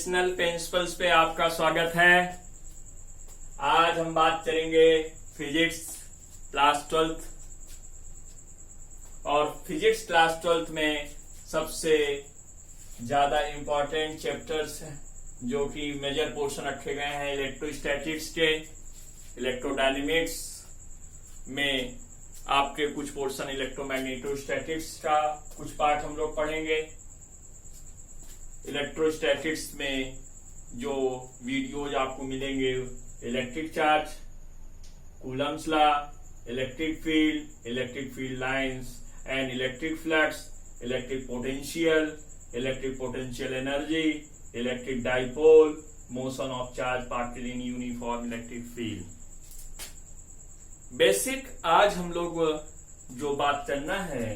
Additional principles पे आपका स्वागत है। आज हम बात करेंगे फिजिक्स क्लास 12 और फिजिक्स क्लास 12 में सबसे ज्यादा इंपॉर्टेंट चैप्टर्स जो कि मेजर पोर्शन रखे गए हैं इलेक्ट्रोस्टैटिक्स के। इलेक्ट्रोडायनेमिक्स में आपके कुछ पोर्शन इलेक्ट्रोमैग्नेटोस्टैटिक्स का कुछ पार्ट हम लोग पढ़ेंगे। इलेक्ट्रोस्टैटिक्स में जो वीडियोज आपको मिलेंगे electric charge, Coulomb's law, electric field lines and electric flux, electric potential energy, electric dipole, motion of charge particle in uniform electric field. Basic आज हम लोग जो बात करना है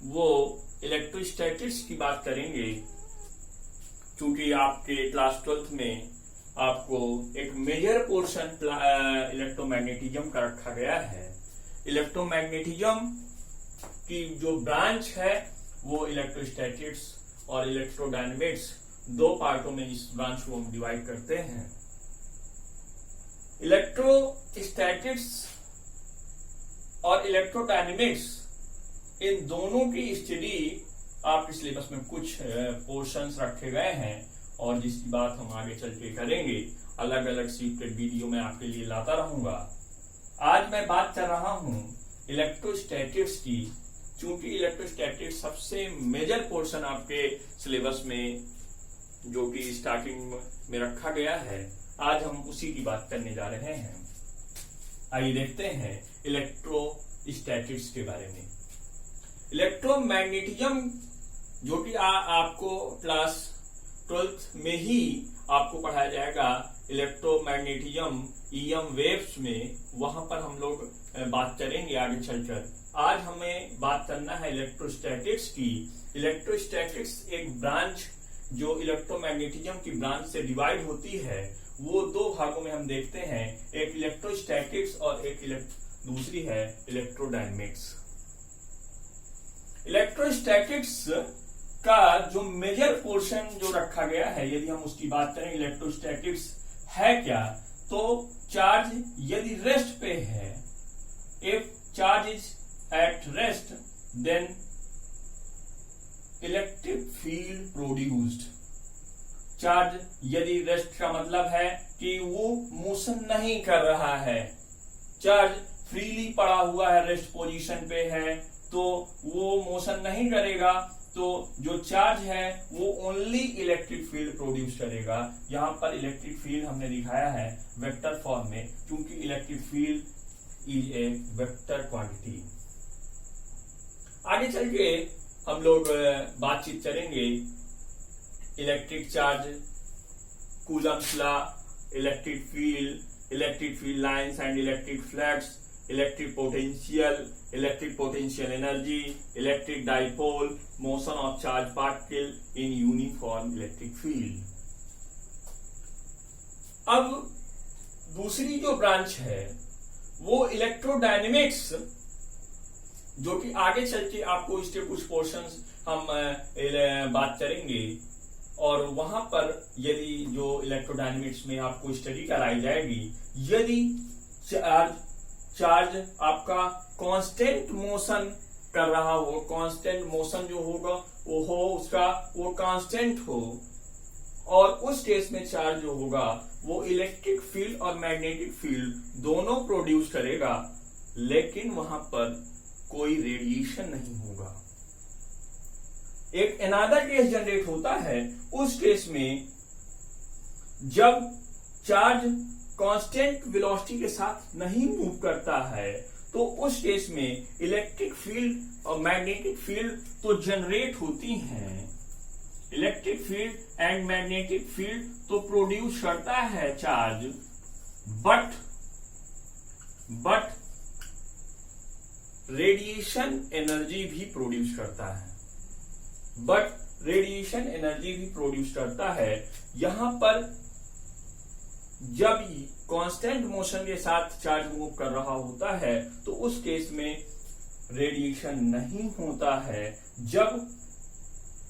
वो इलेक्ट्रोस्टैटिक्स की बात करेंगे, क्योंकि आपके क्लास 12 में आपको एक मेजर पोर्शन इलेक्ट्रोमैग्नेटिज्म का रखा गया है। इलेक्ट्रोमैग्नेटिज्म की जो ब्रांच है वो इलेक्ट्रोस्टैटिक्स और इलेक्ट्रोडायनेमिक्स दो पार्टों में इस ब्रांच को हम डिवाइड करते हैं। इलेक्ट्रोस्टैटिक्स और इलेक्ट्रोडायनेमिक्स इन दोनों की स्टडी आपके सिलेबस में कुछ पोर्शंस रखे गए हैं और जिसकी बात हम आगे चल के करेंगे। अलग अलग सीक्रेट वीडियो में आपके लिए लाता रहूंगा। आज मैं बात कर रहा हूं इलेक्ट्रोस्टैटिक्स की, क्योंकि इलेक्ट्रोस्टैटिक्स सबसे मेजर पोर्शन आपके सिलेबस में जो कि स्टार्टिंग में रखा गया है। आज हम उसी की बात करने जा रहे हैं। आइए देखते हैं इलेक्ट्रोस्टैटिक्स के बारे में। इलेक्ट्रोमैग्नेटिज्म जो कि आपको क्लास 12 में ही आपको पढ़ाया जाएगा, इलेक्ट्रोमैग्नेटिज्म ईएम वेव्स में, वहां पर हम लोग बात करेंगे आगे चलकर। आज हमें बात करना है इलेक्ट्रोस्टैटिक्स की। इलेक्ट्रोस्टैटिक्स एक ब्रांच जो इलेक्ट्रोमैग्नेटिज्म की ब्रांच से डिवाइड होती है, वो दो भागों में हम देखते हैं। एक इलेक्ट्रोस्टैटिक्स और एक दूसरी है इलेक्ट्रोडायनेमिक्स। इलेक्ट्रोस्टैटिक्स का जो मेजर पोर्शन जो रखा गया है, यदि हम उसकी बात करें इलेक्ट्रोस्टैटिक्स है क्या, तो चार्ज यदि रेस्ट पे है, if charge is at rest then electric field produced. Charge यदि रेस्ट का मतलब है कि वो मोशन नहीं कर रहा है, चार्ज फ्रीली पड़ा हुआ है, रेस्ट पोजीशन पे है, तो वो मोशन नहीं करेगा, तो जो चार्ज है वो ओनली इलेक्ट्रिक फील्ड प्रोड्यूस करेगा। यहां पर इलेक्ट्रिक फील्ड हमने दिखाया है वेक्टर फॉर्म में, क्योंकि electric field is a vector quantity. आगे चल के हम लोग बातचीत करेंगे electric charge, Coulomb's law, electric field lines and electric flux, electric potential energy, electric dipole, motion of charge particle in uniform electric field. अब दूसरी जो ब्रांच है वो इलेक्ट्रोडायनेमिक्स, जो कि आगे चल के आपको इसके कुछ पोर्शंस हम बात करेंगे, और वहां पर यदि जो इलेक्ट्रोडायनेमिक्स में आपको स्टडी कराई जाएगी, यदि चार्ज आपका कांस्टेंट मोशन कर रहा हो, कांस्टेंट मोशन जो होगा वो कांस्टेंट हो, और उस केस में चार्ज जो होगा वो इलेक्ट्रिक फील्ड और मैग्नेटिक फील्ड दोनों प्रोड्यूस करेगा, लेकिन वहां पर कोई रेडिएशन नहीं होगा। एक अनदर केस जनरेट होता है, उस केस में जब चार्ज कांस्टेंट वेलोसिटी के साथ नहीं मूव करता है, तो उस केस में इलेक्ट्रिक फील्ड और मैग्नेटिक फील्ड तो जनरेट होती हैं। Electric field and magnetic field तो प्रोड्यूस करता है चार्ज, बट रेडिएशन एनर्जी भी प्रोड्यूस करता है। यहां पर जब कांस्टेंट मोशन के साथ चार्ज मूव कर रहा होता है, तो उस केस में रेडिएशन नहीं होता है। जब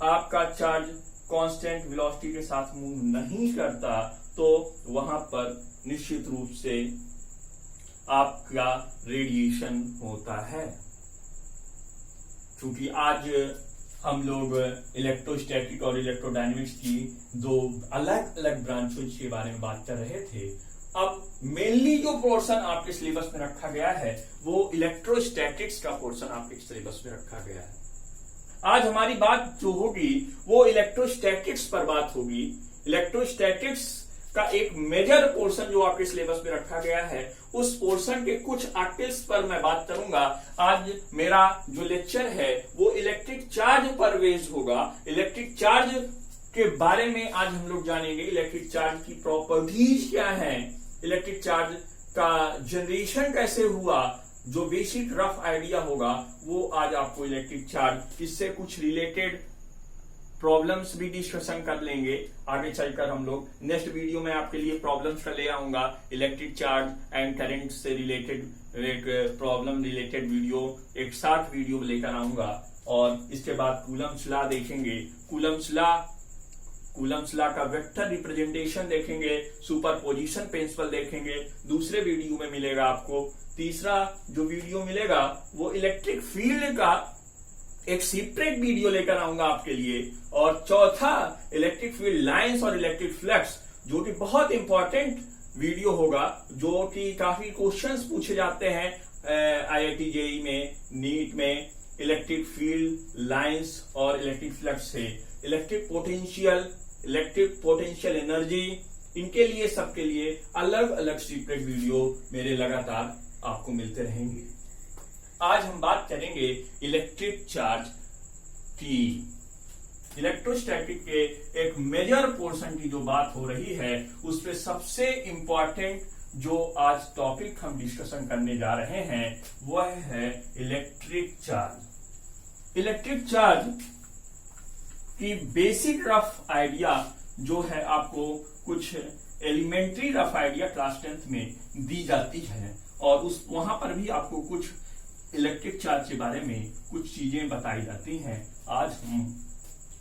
आपका चार्ज कांस्टेंट वेलोसिटी के साथ मूव नहीं करता तो वहां पर निश्चित रूप से आपका रेडिएशन होता है। क्योंकि आज हम लोग इलेक्ट्रोस्टैटिक और इलेक्ट्रोडायनेमिक्स की दो अलग अलग ब्रांचों के बारे में बात कर रहे थे। अब मेनली जो पोर्शन आपके सिलेबस में रखा गया है वो इलेक्ट्रोस्टैटिक्स का पोर्शन आपके सिलेबस में रखा गया है। आज हमारी बात जो होगी वो इलेक्ट्रोस्टैटिक्स पर बात होगी। इलेक्ट्रोस्टैटिक्स का एक मेजर पोर्शन जो आपके सिलेबस में रखा गया है उस पोर्शन के कुछ आर्टिकल्स पर मैं बात करूंगा। आज मेरा जो लेक्चर है वो इलेक्ट्रिक चार्ज पर बेस्ड होगा। इलेक्ट्रिक चार्ज के बारे में आज हम लोग जानेंगे। इलेक्ट्रिक चार्ज की प्रॉपर्टीज क्या है, इलेक्ट्रिक चार्ज का जनरेशन कैसे हुआ, जो बेसिक रफ आइडिया होगा वो आज आपको इलेक्ट्रिक चार्ज, इससे कुछ रिलेटेड प्रॉब्लम्स भी डिस्कशन कर लेंगे। आगे चलकर हम लोग नेक्स्ट वीडियो में आपके लिए प्रॉब्लम्स का ले आऊंगा। इलेक्ट्रिक चार्ज एंड करंट से रिलेटेड एक प्रॉब्लम रिलेटेड वीडियो, एक शॉर्ट वीडियो लेकर आऊंगा। और इसके बाद कूलम्स लॉ देखेंगे। कूलम्स लॉ का वेक्टर रिप्रेजेंटेशन देखेंगे। सुपरपोजिशन प्रिंसिपल देखेंगे, दूसरे वीडियो में मिलेगा आपको। तीसरा जो वीडियो मिलेगा वो इलेक्ट्रिक फील्ड का एक सेपरेट वीडियो लेकर आऊंगा आपके लिए। और चौथा इलेक्ट्रिक फील्ड लाइंस और इलेक्ट्रिक फ्लक्स, जो कि बहुत इंपॉर्टेंट वीडियो होगा, जो कि काफी क्वेश्चंस पूछे जाते हैं IIT JEE में, नीट में। इलेक्ट्रिक फील्ड लाइंस और इलेक्ट्रिक फ्लक्स से इलेक्ट्रिक पोटेंशियल एनर्जी, इनके लिए सबके लिए अलग अलग सेपरेट वीडियो मेरे लगातार आपको मिलते रहेंगे। आज हम बात करेंगे इलेक्ट्रिक चार्ज की। इलेक्ट्रोस्टैटिक के एक मेजर पोर्शन की जो बात हो रही है उस पे सबसे इंपॉर्टेंट जो आज टॉपिक हम डिस्कशन करने जा रहे हैं वह है इलेक्ट्रिक चार्ज। इलेक्ट्रिक चार्ज की बेसिक रफ आइडिया जो है आपको कुछ elementary rough idea class 10th में दी जाती है और उस वहां पर भी आपको कुछ इलेक्ट्रिक चार्ज के बारे में कुछ चीजें बताई जाती हैं। आज हम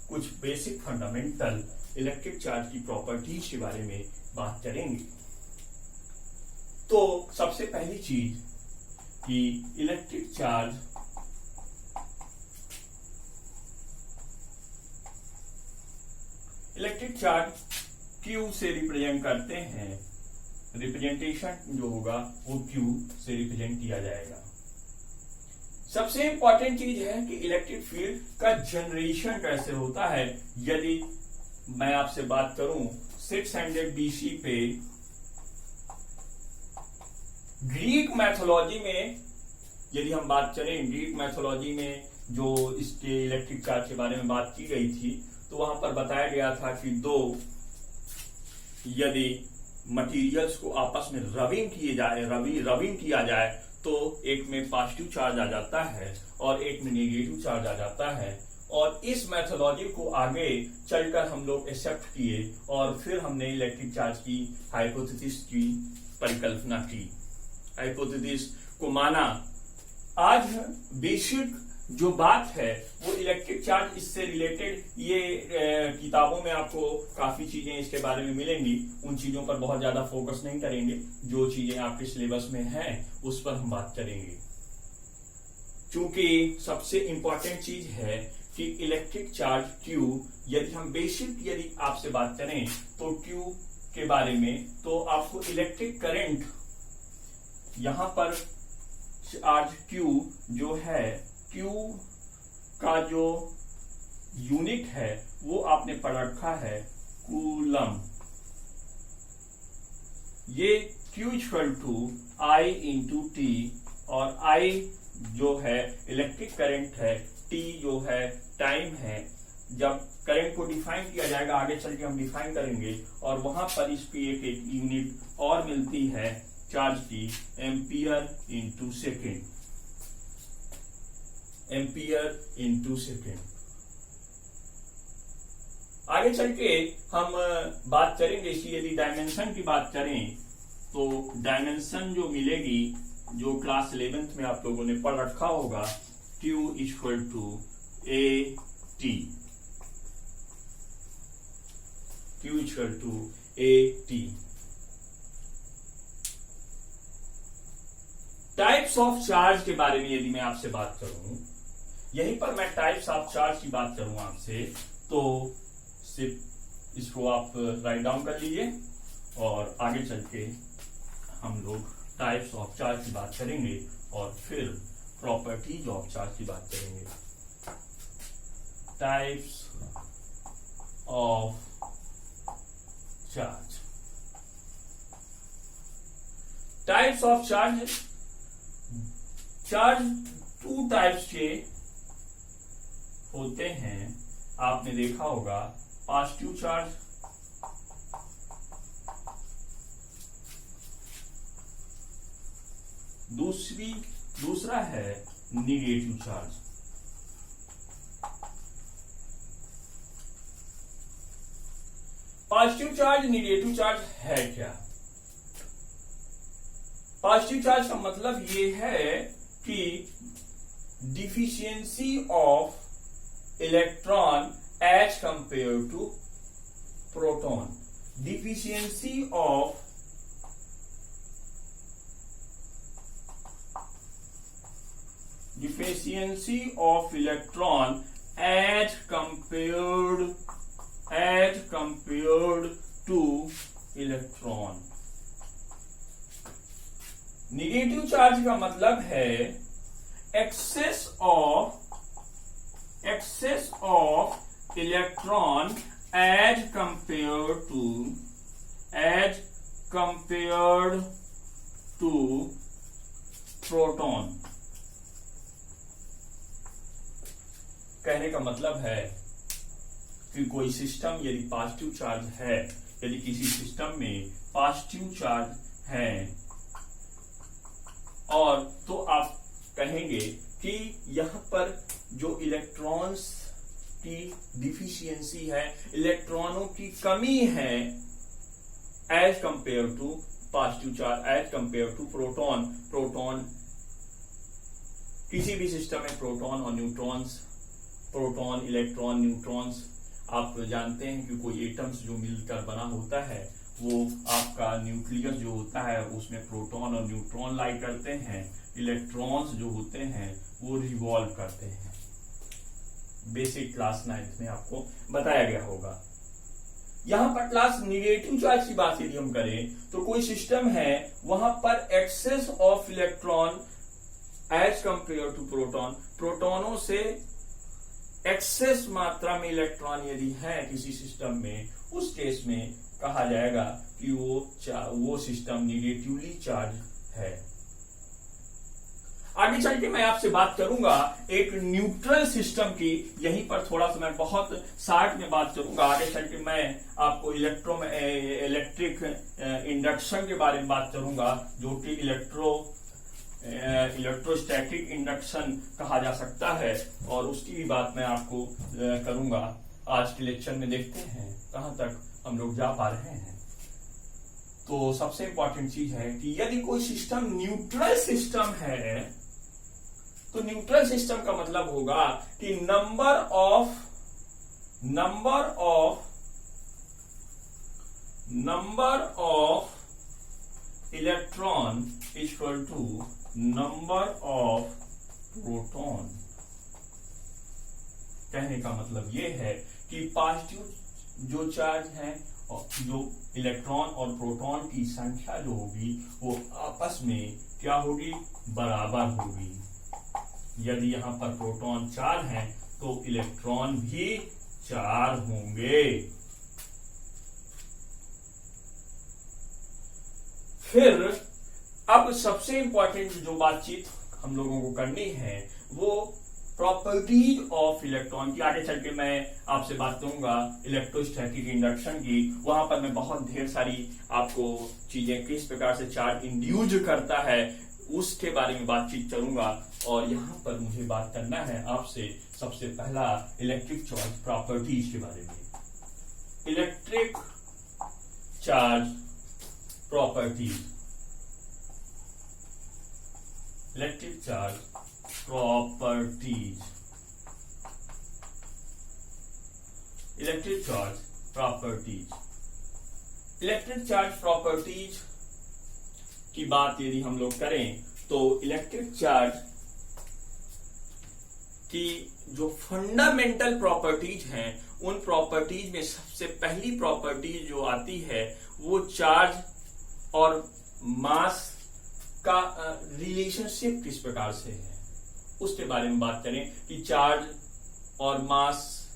कुछ बेसिक फंडामेंटल इलेक्ट्रिक चार्ज की प्रॉपर्टीज के बारे में बात करेंगे। तो सबसे पहली चीज कि इलेक्ट्रिक चार्ज Q से रिप्रेजेंट करते हैं। रिप्रेजेंटेशन जो होगा वो Q से रिप्रेजेंट किया जाएगा। सबसे इंपॉर्टेंट चीज है कि इलेक्ट्रिक फील्ड का जनरेशन कैसे होता है। यदि मैं आपसे बात करूं 600 BC पे ग्रीक मैथोलॉजी में, यदि हम बात करें ग्रीक मैथोलॉजी में जो इसके इलेक्ट्रिक चार्ज के बारे में बात की गई थी तो वहां पर बताया गया था कि यदि मटेरियल्स को आपस में रबिंग किया जाए तो एक में पॉजिटिव चार्ज आ जाता है और एक में नेगेटिव चार्ज आ जाता है। और इस मेथोडोलॉजी को आगे चलकर हम लोग एक्सेप्ट किए और फिर हमने इलेक्ट्रिक चार्ज की हाइपोथेसिस की परिकल्पना की, हाइपोथेसिस को माना। आज बेसिक जो बात है वो इलेक्ट्रिक चार्ज, इससे रिलेटेड ये किताबों में आपको काफी चीजें इसके बारे में मिलेंगी। उन चीजों पर बहुत ज्यादा फोकस नहीं करेंगे, जो चीजें आपके सिलेबस में हैं उस पर हम बात करेंगे। क्योंकि सबसे इंपॉर्टेंट चीज है कि इलेक्ट्रिक चार्ज Q, यदि आपसे बात करें तो Q के बारे में, तो आपको इलेक्ट्रिक करंट, यहां पर चार्ज Q जो है, Q का जो यूनिट है वो आपने पढ़ रखा है कूलम। ये Q = I × T और I जो है इलेक्ट्रिक करंट है, T जो है टाइम है। जब करंट को डिफाइन किया जाएगा, आगे चल के हम डिफाइन करेंगे, और वहां पर इसकी एक यूनिट और मिलती है चार्ज की, एम्पियर × सेकेंड। आगे चल के हम बात करेंगे इसकी। यदि डायमेंशन की बात करें तो डायमेंशन जो मिलेगी, जो क्लास 11th में आप लोगों ने पढ़ रखा होगा, Q = AT। Q equal to AT। Types of charge के बारे में यदि मैं आपसे बात करूं, यहीं पर मैं टाइप्स ऑफ चार्ज की बात करूं आपसे, तो सिर्फ इसको आप राइट डाउन कर लीजिए और आगे चल के हम लोग टाइप्स ऑफ चार्ज की बात करेंगे और फिर प्रॉपर्टीज ऑफ चार्ज की बात करेंगे। Types of charge, types of charge, charge two types के होते हैं। आपने देखा होगा पॉजिटिव चार्ज दूसरा है negative charge. Positive charge negative charge है क्या? पॉजिटिव चार्ज का मतलब ये है कि deficiency of electron as compare to proton, deficiency of electron as compared to electron. Negative charge का मतलब है excess of electron as compared to proton. कहने का मतलब है कि कोई सिस्टम यदि पॉजिटिव चार्ज है, यदि किसी सिस्टम में पॉजिटिव चार्ज है और तो आप कहेंगे कि यहां पर जो इलेक्ट्रॉन्स की डिफिशियंसी है, इलेक्ट्रॉनों की कमी है as compare to positive charge, as compare to proton. Proton किसी भी सिस्टम में प्रोटॉन और न्यूट्रॉन्स, प्रोटॉन, इलेक्ट्रॉन, न्यूट्रॉन्स, आप जानते हैं कि कोई एटम्स जो मिलकर बना होता है वो आपका न्यूक्लियस जो होता है उसमें प्रोटॉन और न्यूट्रॉन लाई करते हैं, इलेक्ट्रॉन्स जो होते हैं वो रिवॉल्व करते हैं। बेसिक क्लास 9 में आपको बताया गया होगा। यहां पर क्लास निगेटिव चार्ज की बात यदि हम करें तो कोई सिस्टम है, वहां पर excess of electron as compare to proton, प्रोटॉनों से एक्सेस मात्रा में इलेक्ट्रॉन यदि है किसी सिस्टम में, उस केस में कहा जाएगा कि वो सिस्टम निगेटिवली चार्ज है। आगे चल के मैं आपसे बात करूंगा एक न्यूट्रल सिस्टम की। यहीं पर थोड़ा सा मैं बहुत शार्ट में बात करूंगा। आगे चल के मैं आपको इलेक्ट्रिक इंडक्शन के बारे में बात करूंगा, जो कि इलेक्ट्रोस्टैटिक इंडक्शन कहा जा सकता है, और उसकी भी बात मैं आपको करूंगा। आज के लेक्चर में देखते हैं कहां तक हम लोग जा पा रहे हैं। तो सबसे इंपॉर्टेंट चीज है कि यदि कोई सिस्टम न्यूट्रल सिस्टम है, तो न्यूट्रल सिस्टम का मतलब होगा कि number of electron equal to number of proton. कहने का मतलब यह है कि पॉजिटिव जो चार्ज है, जो इलेक्ट्रॉन और प्रोटॉन की संख्या जो होगी वो आपस में क्या होगी, बराबर होगी। यदि यहां पर प्रोटॉन 4 हैं तो इलेक्ट्रॉन भी 4 होंगे। फिर अब सबसे इंपॉर्टेंट जो बातचीत हम लोगों को करनी है वो प्रॉपर्टीज ऑफ इलेक्ट्रॉन की। आगे चल के मैं आपसे बात करूंगा इलेक्ट्रोस्टैटिक इंडक्शन की। वहां पर मैं बहुत ढेर सारी आपको चीजें, किस प्रकार से चार्ज इंड्यूज करता है उसके बारे में बातचीत करूंगा। और यहां पर मुझे बात करना है आपसे सबसे पहला इलेक्ट्रिक चार्ज प्रॉपर्टीज के बारे में। Electric charge properties, electric charge properties, electric charge properties. Electric charge properties की बात यदि हम लोग करें तो इलेक्ट्रिक चार्ज की जो फंडामेंटल प्रॉपर्टीज हैं उन प्रॉपर्टीज में सबसे पहली प्रॉपर्टीज जो आती है वो चार्ज और मास का रिलेशनशिप किस प्रकार से है उसके बारे में बात करें कि चार्ज और मास,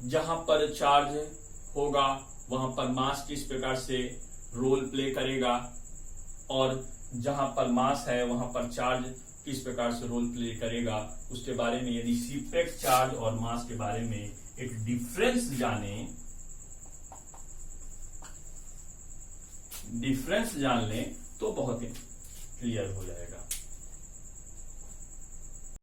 जहां पर चार्ज होगा वहां पर मास किस प्रकार से रोल प्ले करेगा और जहां पर मास है वहां पर चार्ज किस प्रकार से रोल प्ले करेगा उसके बारे में यदि सेपरेट चार्ज और मास के बारे में एक डिफरेंस जान लें तो बहुत ही क्लियर हो जाएगा।